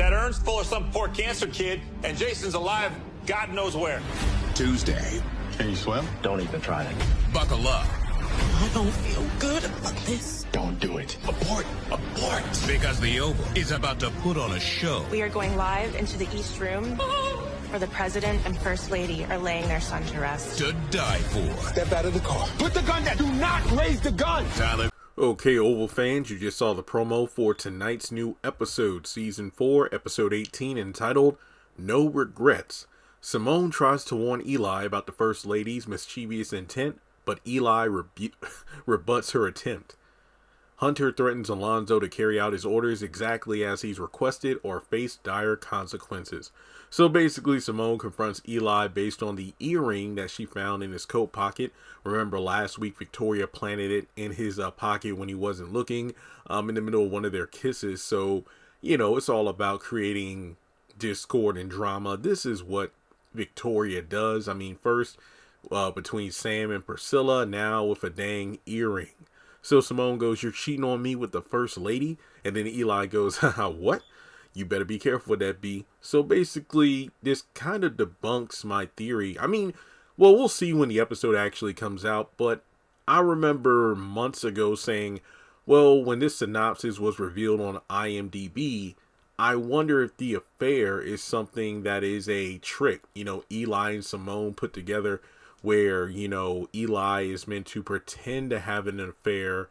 That urn's full of some poor cancer kid, and Jason's alive God knows where. Tuesday. Can you swim? Don't even try it. Buckle up. I don't feel good about this. Don't do it. Abort. Abort. Because the Oval is about to put on a show. We are going live into the East Room where the President and First Lady are laying their son to rest. To die for. Step out of the car. Put the gun down. Do not raise the gun. Tyler. Okay, Oval fans, you just saw the promo for tonight's new episode, Season 4, Episode 18, entitled No Regrets. Simone tries to warn Eli about the First Lady's mischievous intent, but Eli rebuts her attempt. Hunter threatens Alonzo to carry out his orders exactly as he's requested or face dire consequences. So basically, Simone confronts Eli based on the earring that she found in his coat pocket. Remember last week, Victoria planted it in his pocket when he wasn't looking, in the middle of one of their kisses. So, you know, it's all about creating discord and drama. This is what Victoria does. I mean, first between Sam and Priscilla, now with a dang earring. So Simone goes, "You're cheating on me with the First Lady?" And then Eli goes, "Haha, what? You better be careful with that, B." So basically, this kind of debunks my theory. I mean, well, we'll see when the episode actually comes out, but I remember months ago saying, well, when this synopsis was revealed on IMDb, I wonder if the affair is something that is a trick, you know, Eli and Simone put together, where, you know, Eli is meant to pretend to have an affair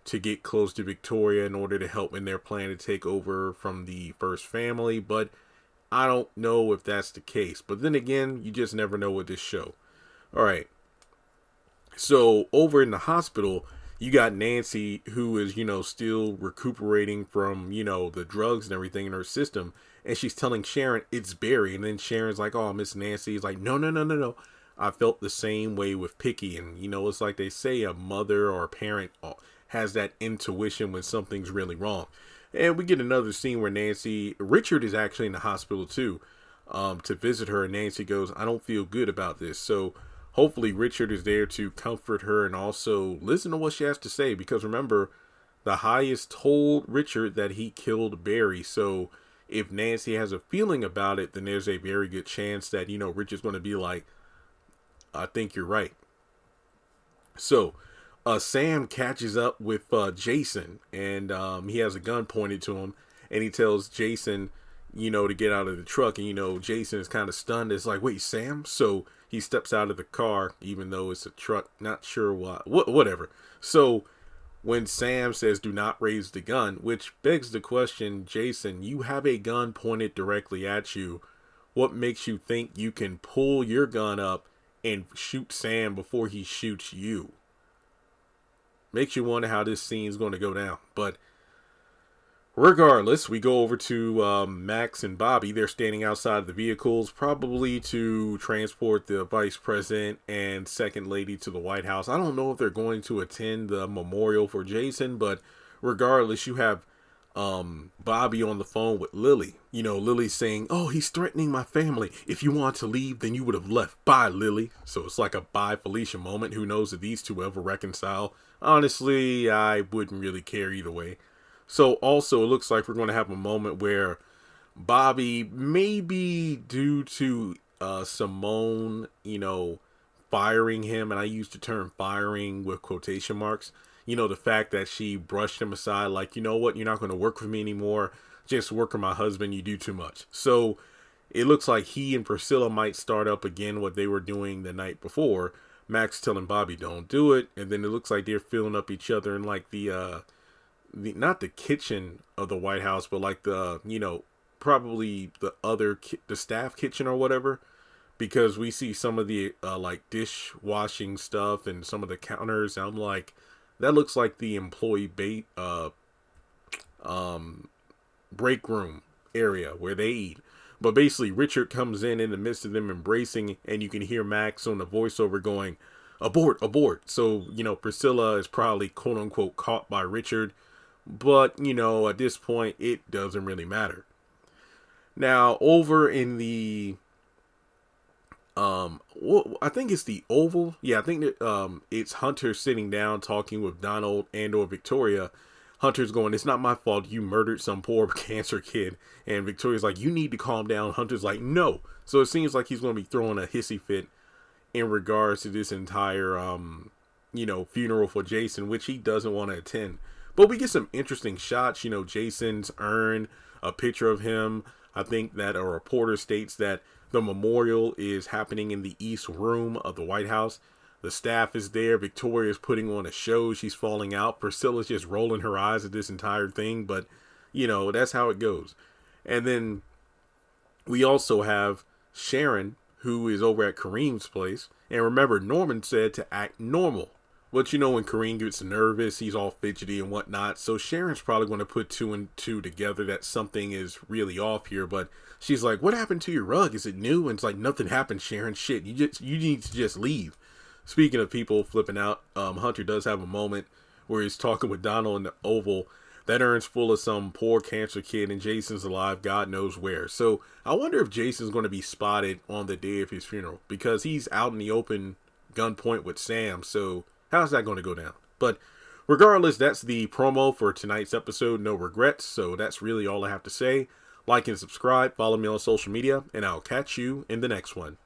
to get close to Victoria in order to help in their plan to take over from the first family. But I don't know if that's the case. But then again, you just never know with this show. All right. So over in the hospital, you got Nancy, who is, you know, still recuperating from, you know, the drugs and everything in her system. And she's telling Sharon it's Barry. And then Sharon's like, "Oh, Miss Nancy." Is like, no. I felt the same way with Picky. And, you know, it's like they say a mother or a parent has that intuition when something's really wrong. And we get another scene where Richard is actually in the hospital too, to visit her. And Nancy goes, "I don't feel good about this." So hopefully Richard is there to comfort her and also listen to what she has to say. Because remember, the highest told Richard that he killed Barry. So if Nancy has a feeling about it, then there's a very good chance that, you know, Richard's going to be like, "I think you're right." So Sam catches up with Jason, and he has a gun pointed to him, and he tells Jason, you know, to get out of the truck. And, you know, Jason is kind of stunned. It's like, "Wait, Sam?" So he steps out of the car, even though it's a truck. Not sure why. Whatever. So when Sam says, "Do not raise the gun," which begs the question, Jason, you have a gun pointed directly at you. What makes you think you can pull your gun up and shoot Sam before he shoots you? Makes you wonder how this scene is going to go down. But regardless, we go over to Max and Bobby. They're standing outside the vehicles, probably to transport the vice president and second lady to the White House. I don't know if they're going to attend the memorial for Jason, but regardless, you have Bobby on the phone with Lily. You know, Lily saying, "Oh, he's threatening my family. If you want to leave, then you would have left. Bye, Lily." So it's like a bye Felicia moment. Who knows if these two ever reconcile? Honestly, I wouldn't really care either way. So also, it looks like we're going to have a moment where Bobby, maybe due to Simone, you know, firing him, and I use the term firing with quotation marks, you know, the fact that she brushed him aside, like, "You know what, you're not going to work for me anymore. Just work for my husband. You do too much." So it looks like he and Priscilla might start up again what they were doing the night before. Max telling Bobby, "Don't do it." And then it looks like they're filling up each other in like the not the kitchen of the White House, but like the, you know, probably the other, the staff kitchen or whatever. Because we see some of the like dishwashing stuff and some of the counters. I'm like, that looks like the employee break room area where they eat. But basically, Richard comes in the midst of them embracing, and you can hear Max on the voiceover going, "Abort, abort." So, you know, Priscilla is probably quote unquote caught by Richard. But, you know, at this point, it doesn't really matter. Now, over in the I think it's the Oval. Yeah, I think that it's Hunter sitting down talking with Donald and or Victoria. Hunter's going, it's not my fault you murdered some poor cancer kid. And Victoria's like, you need to calm down. Hunter's like, no. So it seems like he's going to be throwing a hissy fit in regards to this entire, funeral for Jason, which he doesn't want to attend. But we get some interesting shots. Jason's urn, a picture of him. I think that a reporter states that the memorial is happening in the East Room of the White House. The staff is there. Victoria's putting on a show. She's falling out. Priscilla's just rolling her eyes at this entire thing. But, that's how it goes. And then we also have Sharon, who is over at Kareem's place. And remember, Norman said to act normal. But, when Kareem gets nervous, he's all fidgety and whatnot. So Sharon's probably going to put 2 and 2 together that something is really off here. But she's like, what happened to your rug? Is it new? And it's like, nothing happened, Sharon. Shit, you need to just leave. Speaking of people flipping out, Hunter does have a moment where he's talking with Donald in the Oval. That urn's full of some poor cancer kid, and Jason's alive, God knows where. So I wonder if Jason's going to be spotted on the day of his funeral, because he's out in the open gunpoint with Sam. So how's that going to go down? But regardless, that's the promo for tonight's episode, No Regrets. So that's really all I have to say. Like and subscribe, follow me on social media, and I'll catch you in the next one.